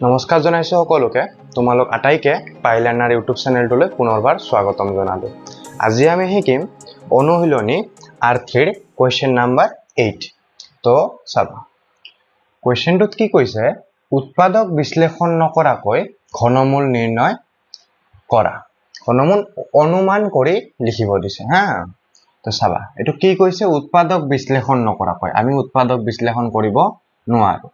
নমস্কাৰ জনাইছো সকলোকে তোমালোক আটাইকে পাইলাৰ্ণাৰ ইউটিউব চেনেলটোলৈ পুনৰবাৰ স্বাগতম জনালো। আজি আমি শিকিম অনুশীলনী R3 কোৱেশ্চন নাম্বাৰ 8। তো চাবা কোৱেশ্চনটোত কি কৈছে, উৎপাদক বিশ্লেষণ নকৰাকৈ ঘনমূল নিৰ্ণয় কৰা। ঘনমূল অনুমান কৰি লিখিব দিছে হা। তো চাবা এটো কি কৈছে, উৎপাদক বিশ্লেষণ নকৰাকৈ আমি উৎপাদক বিশ্লেষণ কৰিব নোৱাৰো।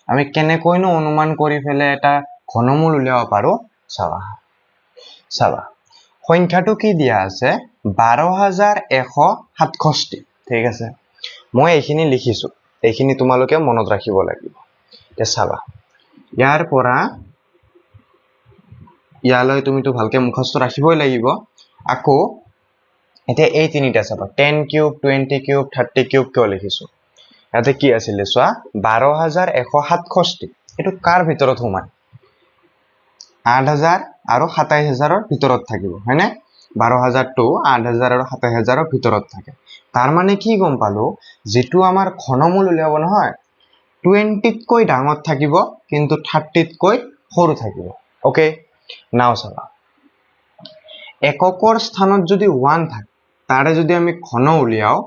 আমি কেনেকৈনো অনুমান কৰি ফেলে এটা ঘনমূল উলিয়াব পাৰো চাবা সংখ্যাটো কি দিয়া আছে 12167। ঠিক আছে, মই এইখিনি লিখিছো, এইখিনি তোমালোকে মনত ৰাখিব লাগিব। তে চাবা ইয়াৰ পৰা ইয়ালৈ তুমিতো ভালকে মুখস্থ ৰাখিবই লাগিব। আকৌ এতিয়া এই তিনিটা চাবা 10 কিউব 20 কিউব 30 কিউব কিয় লিখিছো, ইয়াতে কি আছিলে চোৱা 12167। এটো কাৰ ভিতৰত সোমায়, 8000 আৰু 27000 ৰ ভিতৰত থাকিব হয়নে। 12000 টো 8000 আৰু 27000 ৰ ভিতৰত থাকে। তাৰ মানে কি গম পালো, যেটো আমাৰ ঘনমূল উলিয়াব নহয় 20 তকৈ ডাঙৰ থাকিব কিন্তু 30 তকৈ সৰু থাকিব। ওকে, নাও চাবা এককৰ স্থানত যদি 1 থাকে তাৰে যদি আমি ঘন উলিয়াও,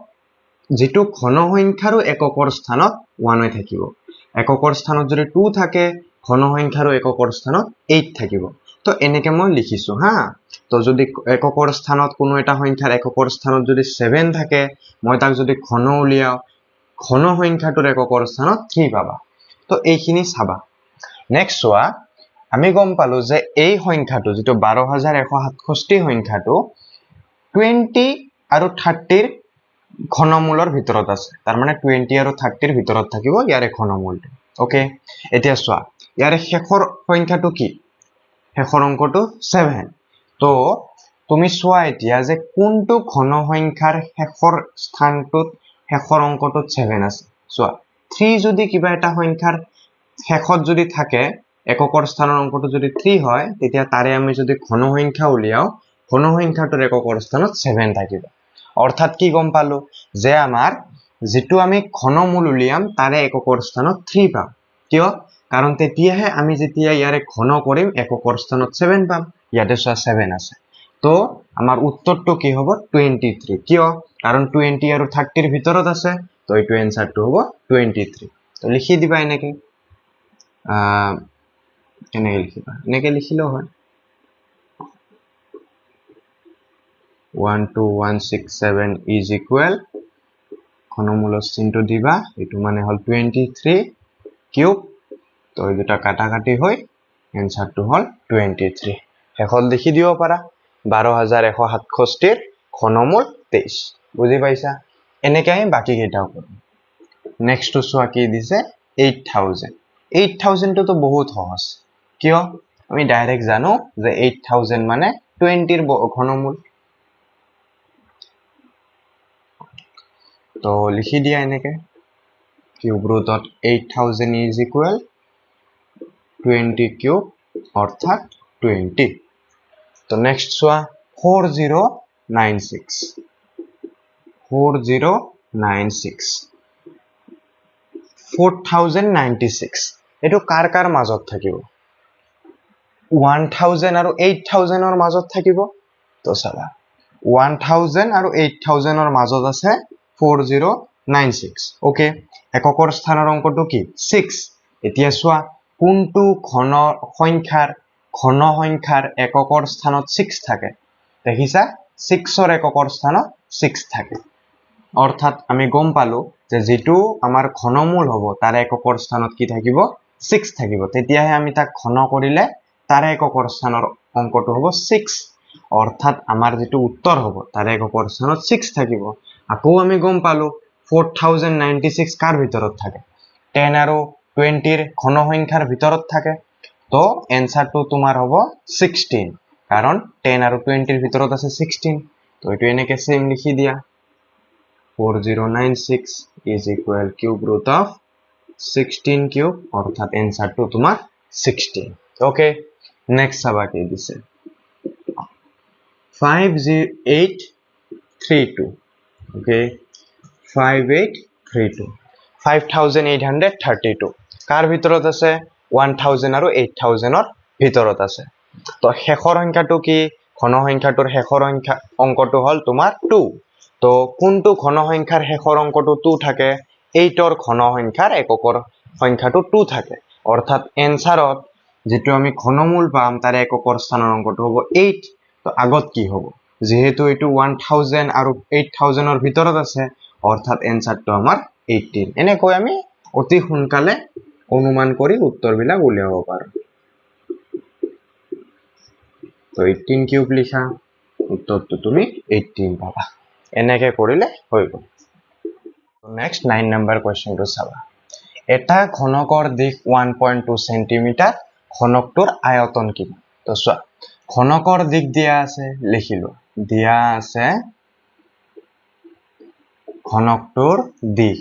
যেটো ঘন সংখ্যাৰো এককৰ স্থানত 1 হৈ থাকিব। এককৰ স্থানত যদি 2 থাকে ঘন সংখ্যাৰো এককৰ স্থানত 8 থাকিব। তো এনেকে মই লিখিছো হা। তো যদি এককৰ স্থানত কোনো এটা সংখ্যাৰ এককৰ স্থানত যদি 7 থাকে, মই তাক যদি ঘন উলিয়াও ঘন সংখ্যাটোৰ এককৰ স্থানত 3 পাবা। তো এইখিনি চাবা। নেক্সট চোৱা, আমি গম পালো যে এই সংখ্যাটো যেটো 12167 সংখ্যাটো 20 আৰু 30 ৰ ঘনমূলৰ ভিতৰত আছে। তাৰ মানে 20 আৰু 30 ৰ ভিতৰত থাকিব ইয়াৰে ঘনমূলটো। ওকে, এতিয়া চোৱা ইয়াৰে শেষৰ সংখ্যাটো কি, শেষৰ অংকটো 7। তো তুমি চোৱা এতিয়া যে কোনটো ঘন সংখ্যাৰ শেষৰ স্থানটোত শেষৰ অংকটোত 7 আছে। চোৱা 3 যদি কিবা এটা সংখ্যাৰ শেষত যদি থাকে, এককৰ স্থানৰ অংকটো যদি 3 হয়, তেতিয়া তাৰে আমি যদি ঘন সংখ্যা উলিয়াও ঘন সংখ্যাটোৰ এককৰ স্থানত 7 থাকিব। অৰ্থাৎ কি গম পালো যে আমাৰ যেটো আমি ঘনমূল উলিয়াম তাৰে এককৰ স্থানত 3 পাম। কিয়, কাৰণ তেতিয়াহে আমি যেতিয়া ইয়াৰে ঘন কৰিম এককৰ স্থানত 7 পাম। ইয়াতে চোৱা 7 আছে। তো আমাৰ উত্তৰটো কি হ'ব 23। কিয়, কাৰণ 20 আৰু 30 ৰ ভিতৰত আছে। তো এইটো এনসাৰটো হ'ব 23। তো লিখি দিবা এনেকে। কেনেকে লিখিবা, এনেকে লিখিলেও হয় 12167 is equal ঘনমূলৰ চিহ্নটো দিবা, এইটো মানে হল 23 কিউব। তো এই দুটা কাটাকাটি হৈ এনসাৰটো হল 23। শেষত লিখি দিব পাৰা 12167 ঘনমূল 23। বুজি পাইছা। এনেকে আমি বাকি কেইটাও কৰিম। নেক্সটটো চোৱা কি দিছে 8000। 8000 টো বহুত সহজ। কিয়, আমি ডাইৰেক্ট জানো যে 8000 মানে 20 ৰ ঘনমূল। তো লিখি দিয়া এনেকে, cube root of 8000 is equal 20 cube অৰ্থাৎ 20। তো নেক্সট চোৱা 4096। 4096 এটো কাৰ কাৰ মাজত থাকিব, 1000 আৰু 8000 ৰ মাজত থাকিব। তো চাবা 1000 আৰু 8000 ৰ মাজত আছে 4096। ওকে, এককৰ স্থানৰ অংকটো কি 6। এতিয়া চোৱা কোনটো ঘন সংখ্যাৰ এককৰ স্থানত 6 থাকে, দেখিছা 6 ৰ এককৰ স্থানত 6 থাকে। অৰ্থাৎ আমি গম পালো যে যেটো আমাৰ ঘনমূল হ'ব তাৰে এককৰ স্থানত কি থাকিব 6 থাকিব। তেতিয়াহে আমি তাক ঘন কৰিলে তাৰে এককৰ স্থানৰ অংকটো হ'ব 6। অৰ্থাৎ আমাৰ যেটো উত্তৰ হ'ব তাৰে এককৰ স্থানত 6 থাকিব। আকৌ আমি গম পালো 4096 কাৰ ভিতৰত থাকে, 10 আৰু 20 ৰ ঘন সংখ্যাৰ ভিতৰত থাকে। তো এনসাৰটো তোমাৰ হ'ব 16, কাৰণ 10 আৰু 20 ৰ ভিতৰত আছে 16। তো এইটো এনেকে সেম লিখি দিয়া 4096 is equal cube root of 16 cube অর্থাৎ এনসারটো তোমার 16। ওকে, নেক্সট চাবা কি দিছে 5832। ওকে 5832 5832 কার ভিতৰত আছে 1000 আৰু 8000 ৰ ভিতৰত আছে তো শেষৰ সংখ্যাটো কি ঘন সংখ্যাটোৰ শেষৰ অংকটো হল তোমাৰ 2 তো কোনটো ঘন সংখ্যাৰ শেষৰ অংকটো 2 থাকে 8 ৰ ঘন সংখ্যাৰ এককৰ সংখ্যাটো 2 থাকে অৰ্থাৎ এনসাৰত যেটো আমি ঘনমূল পাম তাৰ এককৰ স্থানৰ অংকটো হ'ব 8 তো আগত কি হ'ব যেহেতু এটো 1000 আৰু 8000 ৰ ভিতৰত আছে অৰ্থাৎ এনসাৰটো আমাৰ 18 এনেকৈ আমি অতি সোনকালে অনুমান কৰি উত্তৰবিলাক উলিয়াব পাৰো তো 18 কিউব লিখা উত্তৰটো তুমি 18 পাবা এনেকৈ কৰিলে হৈ গ'ল নেক্সট 9 নম্বৰ কোৱেশ্চনটো চাবা এটা ঘনকৰ দিশ 1.2 সেন্টিমিটাৰ ঘনকটোৰ আয়তন কিমান তো চোৱা ঘনকৰ দিক দিয়া আছে লিখিলো দিয়া আছে ঘনকটোৰ দিশ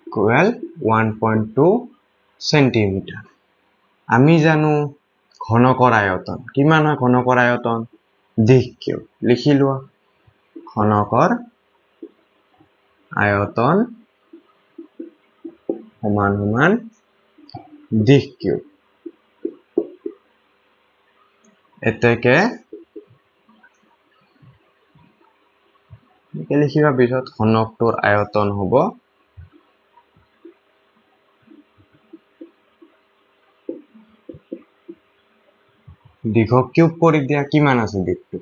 ইকুৱেল 1.2 সেন্টিমিটাৰ আমি জানো ঘনকৰ আয়তন কিমান হয় ঘনকৰ আয়তন দিশ কিউব লিখিলো ঘনকৰ আয়তন সমান সমান দিশ কিউব এতেকে লিখিবা পিছত ঘনকটোৰ আয়তন হ'ব দিঘক কিউব কৰি দিয়া কিমান আছে দিকটো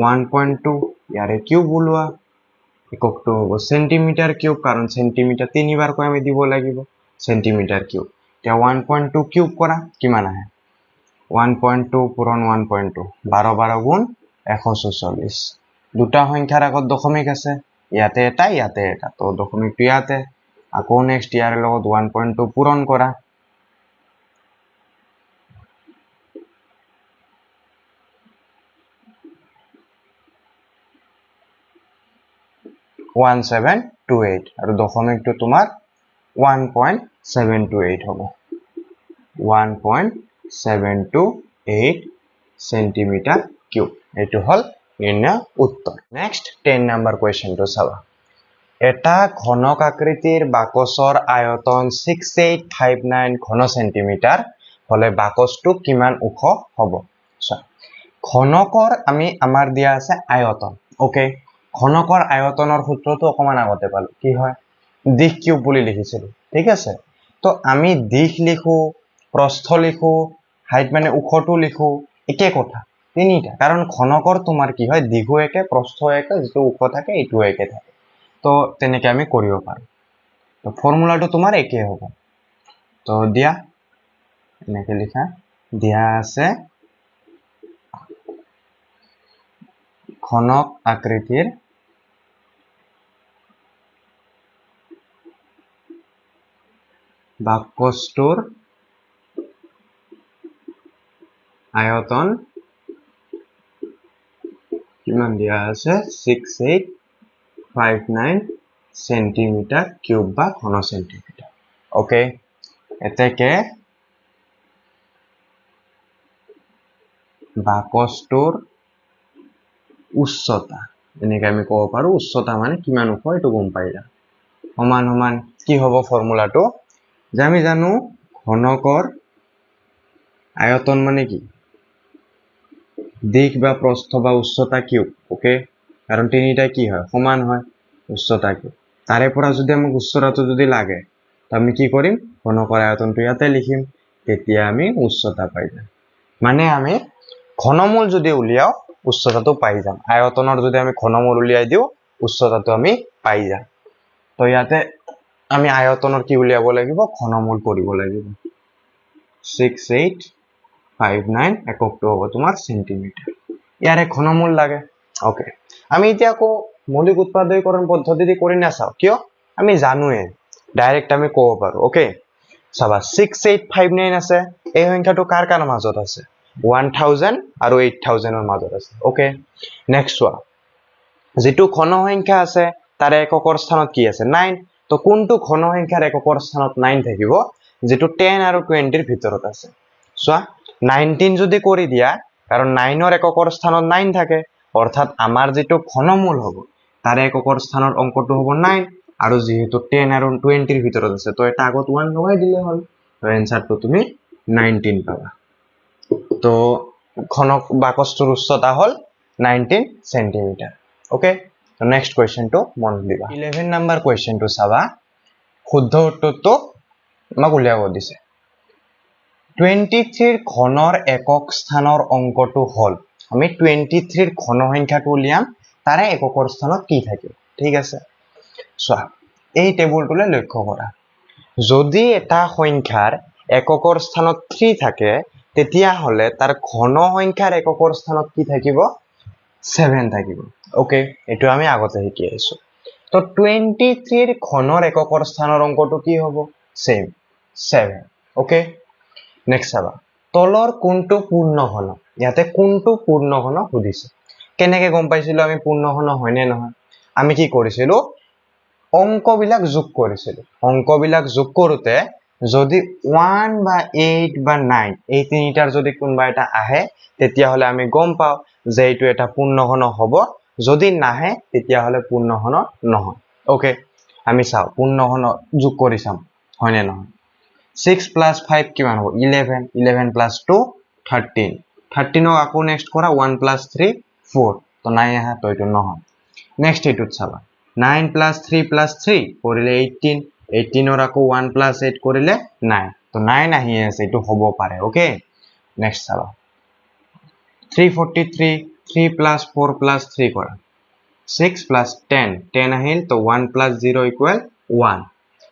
1.2 ইয়াৰে কিউব ওলোৱা এককটো হ'ব সেন্টিমিটাৰ কিউব কাৰণ সেন্টিমিটাৰ তিনিবাৰ কৈ আমি দিব লাগিব সেন্টিমিটাৰ কিউব এতিয়া 1.2 কিউব কৰা কিমান আহে 1.2 পূৰণ 1.2 12 12 গুণ 144 দুটা সংখ্যাৰ আগত দশমিক আছে ইয়াতে এটা তো দশমিকটো ইয়াতে আকৌ নেক্সট ইয়াৰ লগত 1.2 পূৰণ কৰা 1728 আৰু দশমিকটো তোমাৰ 1.728 হ'ব 1.728 সেন্টিমিটাৰ কিউব এটো হল নিৰ্ণয় উত্তৰ নেক্সট 10 নম্বৰ কোৱেশ্চনটো চাবা এটা ঘনক আকৃতিৰ বাকচৰ আয়তন 6859 ঘন সেন্টিমিটাৰ হলে বাকচটো কিমান ওখ হ'ব ঘনকৰ আমি আমাৰ দিয়া আছে আয়তন ওকে ঘনকৰ আয়তনৰ সূত্ৰটো অকমান আগতে পালো কি হয় দিশ কিউব বুলি লিখিছিলো ঠিক আছে তো আমি দিশ লিখো প্ৰস্থ লিখো হাইট মানে ওখটো লিখো একে কথা তিনিটা কাৰণ ঘনকৰ তোমাৰ কি হয় দিঘো একে প্ৰস্থ একে যেটো ওখ থাকে এটো একে থাকে তো তেনেকে আমি কৰিব পাৰো তো ফৰ্মুলাটো তোমাৰ একে হ'ব তো দিয়া এনেকে লিখা দিয়া আছে ঘনক আকৃতিৰ বাকচটোৰ আয়তন কিমান দিয়া আছে 6859 সেন্টিমিটাৰ কিউব বা ঘন সেন্টিমিটাৰ ওকে এতেকে বাকচটোৰ উচ্চতা এনেকে আমি ক'ব পাৰো উচ্চতা মানে কিমান ওখ এটো গম পাইলা সমান সমান কি হ'ব ফৰ্মুলাটো যে আমি জানো ঘনকৰ আয়তন মানে কি দিশ বা প্ৰস্থ বা উচ্চতা কিউব ওকে কাৰণ তিনিটা কি হয় সমান হয় উচ্চতা কিউব তাৰে পৰা যদি আমাক উচ্চতাটো যদি লাগে তো আমি কি কৰিম ঘনকৰ আয়তনটো ইয়াতে লিখিম তেতিয়া আমি উচ্চতা পাই যাম মানে আমি ঘনমূল যদি উলিয়াও উচ্চতাটো পাই যাম আয়তনৰ যদি আমি ঘনমূল উলিয়াই দিও উচ্চতাটো আমি পাই যাম তো ইয়াতে আমি আয়তনৰ কি উলিয়াব লাগিব ঘনমূল কৰিব লাগিব 6859 এককটো হ'ব তোমাৰ সেন্টিমিটাৰ ইয়াৰে ঘনমূল লাগে ওকে আমি এতিয়া আকৌ মৌলিক উৎপাদকীকৰণ পদ্ধতিতে কৰি নাচাও কিয় আমি জানোৱে ডাইৰেক্ট আমি ক'ব পাৰো ওকে চাবা 6859 আছে এই সংখ্যাটো কাৰ কাৰ মাজত আছে 1000 আৰু 8000 ৰ মাজত আছে ওকে নেক্সট ওয়া যেটো ঘন সংখ্যা আছে তাৰ এককৰ স্থানত কি আছে 9 তো কোনটো ঘন সংখ্যাৰ এককৰ স্থানত 9 থাকিব যেটো 10 আৰু 20 ৰ ভিতৰত আছে চোৱা 19 যদি কৰি দিয়া কাৰণ 9 ৰ এককৰ স্থানত 9 থাকে অৰ্থাৎ আমাৰ যেটো ঘনমূল হ'ব তাৰ এককৰ স্থানৰ অংকটো হ'ব 9 আৰু যেহেতু 10 আৰু 20 ৰ ভিতৰত আছে তো এটা আগত 1 লগাই দিলে হ'ল তো এনসারটো তুমি 19 পাবা তো ঘনক বাকসটোৰ উচ্চতা হ'ল 19 সেন্টিমিটার ওকে তো নেক্সট কোয়েশ্চনটো মন দিবা 11 নাম্বার কোয়েশ্চনটো চাবা শুদ্ধ উত্তৰটো আমাক উলিয়াব দিছে 23 ৰ ঘনৰ একক স্থানৰ অংকটো হ'ল আমি 23 ৰ ঘন সংখ্যাটো উলিয়াম তাৰে এককৰ স্থানত কি থাকে ঠিক আছে চোৱা এই টেবুলটোলে লক্ষ্য কৰা যদি এটা সংখ্যাৰ এককৰ স্থানত 3 থাকে তেতিয়া হলে তাৰ ঘন সংখ্যাৰ এককৰ স্থানত কি থাকিব 7 থাকিব ওকে এটো আমি আগতে শিকি আছো তো 23 ৰ ঘনৰ এককৰ স্থানৰ অংকটো কি হ'ব সেম 7 ওকে নেক্সট চাবা তলৰ কোনটো পূৰ্ণ ঘন ইয়াতে কোনটো পূৰ্ণ ঘন সুধিছে কেনেকে গম পাইছিলো আমি পূৰ্ণ ঘন হয়নে নহয় আমি কি কৰিছিলো অংকবিলাক যোগ কৰিছিলো অংকবিলাক যোগ কৰোতে যদি 1 বা 8 বা 9 এই তিনিটাৰ যদি কোনবা এটা আহে তেতিয়া হলে আমি গম পাও যে এইটো এটা পূৰ্ণ ঘন হ'ব যদি নাহে তেতিয়া হলে পূৰ্ণ ঘন নহয় ওকে আমি চাও পূৰ্ণ ঘন যোগ কৰি চাম হয়নে নহয় 6 plus 5 কিমান হ'ব 11 11 plus 2 13 13 আকৌ নেক্সট কৰা 1 plus 3 4 তো নাই আহা তো এটো নহয় নেক্সট এটুত চাবা 9 plus 3 plus 3 কৰিলে 18 18 আকৌ 1 plus 8 কৰিলে 9 তো 9 আহি আছে এটো হ'ব পাৰে ওকে নেক্সট চাবা 343 3 plus 4 plus 3 কৰা 6 plus 10 10 আহিল তো 1 plus 0 equal 1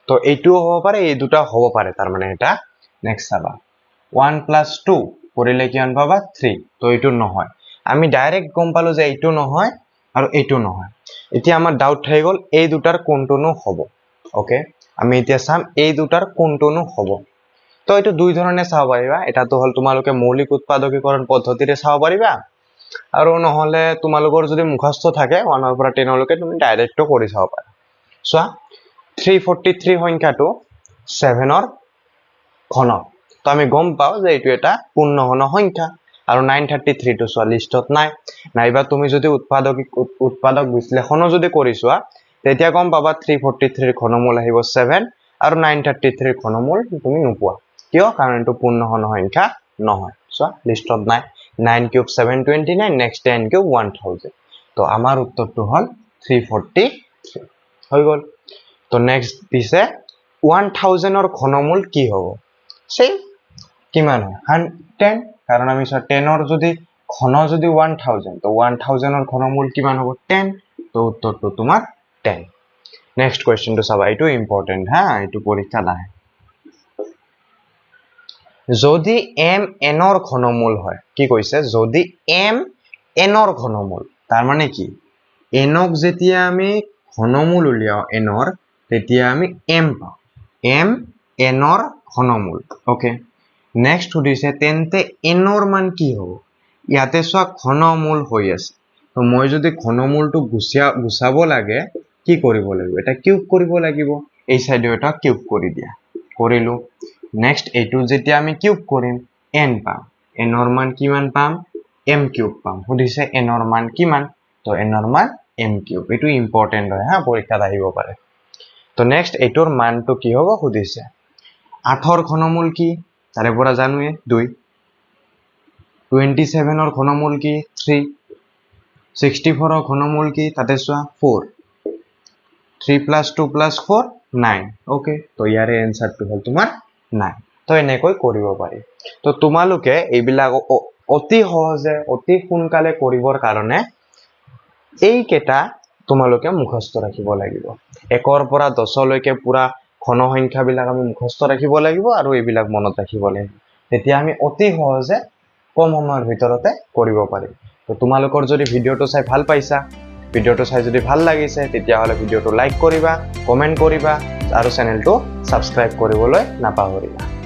তো এইটো হ'ব পাৰে এই দুটা হ'ব পাৰে তাৰ মানে এটা নেক্সট চাবা 1 plus 2 কৰিলে কিমান পাবা 3 তো এইটো নহয় আমি ডাইৰেক্ট গম পালো যে এইটো নহয় আৰু এইটো নহয় এতিয়া আমাৰ ডাউট হৈ গল এই দুটাৰ কোনটোনো হ'ব ওকে আমি এতিয়া চাম এই দুটাৰ কোনটোনো হ'ব তো এইটো দুই ধৰণে চাব পাৰিবা এটাটো হল তোমালোকে মৌলিক উৎপাদকীকৰণ পদ্ধতিৰে চাব পাৰিবা আৰু নহলে তোমালোকৰ যদি মুখস্থ থাকে 1 ৰ পৰা 10 লৈকে তুমি ডাইৰেক্টও কৰি চাব পাৰা চোৱা 343 সংখ্যাটো 7 ৰ ঘনক তো আমি গম পাও যে এইটো এটা পূৰ্ণ ঘন সংখ্যা আৰু 933 টো চোৱা লিষ্টত নাই নাইবা তুমি যদি উৎপাদক বিশ্লেষণো যদি কৰিছোৱা তেতিয়া গম পাবা 343 ৰ ঘনমূল আহিব 7 আৰু 933 ৰ ঘনমূল তুমি নোপোৱা কিয় কাৰণ এইটো পূৰ্ণ ঘন সংখ্যা নহয় চোৱা লিষ্টত নাই 9 কিউব 729 নেক্সট 10 কিউব 1000 তো আমাৰ উত্তৰটো হ'ল 343 হৈ গল তো নেক্সট দিছে 1000 ৰ ঘনমূল কি হ'ব সেম কিমান হয় 10 কাৰণ আমি 10 ৰ যদি ঘন যদি 1000 তো 1000 ৰ ঘনমূল কিমান হ'ব 10 তো উত্তৰটো তোমাৰ 10 নেক্সট কোৱেশ্চনটো চাবা এটো ইম্পৰ্টেন্ট হা এটো পৰীক্ষাত আহে যদি m n ৰ ঘনমূল হয় কি কৈছে যদি m n ৰ ঘনমূল তাৰ মানে কি n ক যেতিয়া আমি ঘনমূল উলিয়াও n ৰ তেতিয়া আমি m পাও m n ৰ ঘনমূল ওকে নেক্সট সুধিছে তেন্তে n ৰ মান কি হ'ব ইয়াতে সব ঘনমূল হৈ আছে তো মই যদি ঘনমূলটো গুছাব লাগে কি কৰিব লাগিব এটা কিউব কৰিব লাগিব এই সাইডে এটা কিউব কৰি দিয়া কৰিলো নেক্সট এইটো যেতিয়া আমি কিউব কৰিম n পাম n ৰ মান কিমান পাম m কিউব পাম সুধিছে n ৰ মান কিমান তো n ৰ মান m কিউব এটো ইম্পৰ্টেন্ট হয় হা পৰীক্ষাত আহিব পাৰে তো নেক্সট এইটোৰ মানটো কি হ'ব সুধিছে 8 ৰ ঘনমূল কি তাৰে পৰা জানোৱে 2 27 ৰ ঘনমূল কি 3 64 ৰ ঘনমূল কি তাতে চোৱা 4 3 plus 2 plus 4 9 ওকে তো ইয়াৰে এনসাৰটো হ'ল তোমাৰ 9 তো এনেকৈ কৰিব পাৰি তো তোমালোকে এইবিলাক অতি সহজে অতি সোনকালে কৰিবৰ কাৰণে এই কেটা তোমালোকে মুখস্থ ৰাখিব লাগিব 1 ৰ পৰা 10 লৈকে পুৰা ঘন সংখ্যা বিলাক আমি মুখস্থ ৰাখিব লাগিব আৰু এইবিলাক মনত ৰাখিব লাগিব তেতিয়া আমি অতি সহজে কম সময়ৰ ভিতৰতে কৰিব পাৰিম তো তোমালোকৰ যদি ভিডিওটো চাই ভাল পাইছা ভিডিওটো চাই যদি ভাল লাগিছে তেতিয়া হলে ভিডিওটো লাইক কৰিবা কমেন্ট কৰিবা আৰু চেনেলটো সাবস্ক্ৰাইব কৰিবলৈ নাপাহৰিবা